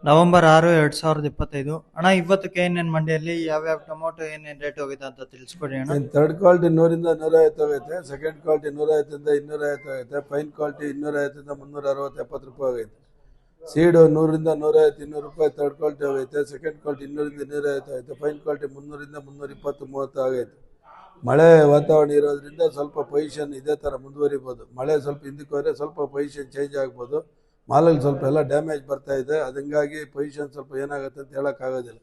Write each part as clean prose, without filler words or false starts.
November 6, 2025 ಅಣ್ಣ. ಇವತ್ತು KNN ಮಂಡಿಯಲ್ಲಿ ಯಾವ್ಯಾವ ಟೊಮೊಟೊ ಏನೇನು ರೇಟ್ ಹೋಗಿದೆ ಅಂತ ತಿಳಿಸ್ಕೊಡಿ ಅಣ್ಣ. ಥರ್ಡ್ ಕ್ವಾಲಿಟಿ 100 ರಿಂದ 150 ಹೋಗೈತೆ. ಸೆಕೆಂಡ್ ಕ್ವಾಲಿಟಿ 150 ರಿಂದ 250 ಹೋಗೈತೆ. ಫೈನ್ ಕ್ವಾಲಿಟಿ 250 ರಿಂದ 360 70 ರೂಪಾಯಿ ಹೋಗೈತೆ. ಸೀಡು 100 ರಿಂದ 150 200 ರೂಪಾಯಿ ಥರ್ಡ್ ಕ್ವಾಲಿಟಿ ಹೋಗೈತೆ. ಸೆಕೆಂಡ್ ಕ್ವಾಲಿಟಿ 200 ರಿಂದ 250 ಹೋಗೈತೆ. ಫೈನ್ ಕ್ವಾಲಿಟಿ 300 ರಿಂದ 320 30 ಆಗೈತೆ. ಮಳೆ ವಾತಾವರಣ ಇರೋದ್ರಿಂದ ಸ್ವಲ್ಪ ಪೊಸಿಷನ್ ಇದೇ ಥರ ಮುಂದುವರಿಬೋದು. ಮಳೆ ಸ್ವಲ್ಪ ಹಿಂದಕ್ಕೆ ಹೋದರೆ ಸ್ವಲ್ಪ ಪೊಸಿಷನ್ ಚೇಂಜ್ ಆಗ್ಬೋದು. ಮಾಲಲ್ಲಿ ಸ್ವಲ್ಪ ಎಲ್ಲ ಡ್ಯಾಮೇಜ್ ಬರ್ತಾ ಇದೆ. ಅದು ಹಿಂಗಾಗಿ ಪೊಸಿಷನ್ ಸ್ವಲ್ಪ ಏನಾಗುತ್ತೆ ಅಂತ ಹೇಳೋಕ್ಕಾಗೋದಿಲ್ಲ.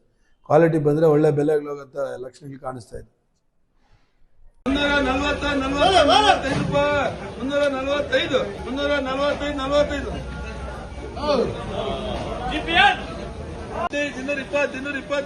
ಕ್ವಾಲಿಟಿ ಬಂದರೆ ಒಳ್ಳೆ ಬೆಲೆಗಳು ಹೋಗೋಂಥ ಲಕ್ಷಣಗಳು ಕಾಣಿಸ್ತಾ ಇದೆ. 290 290 ರೂಪಾಯಿ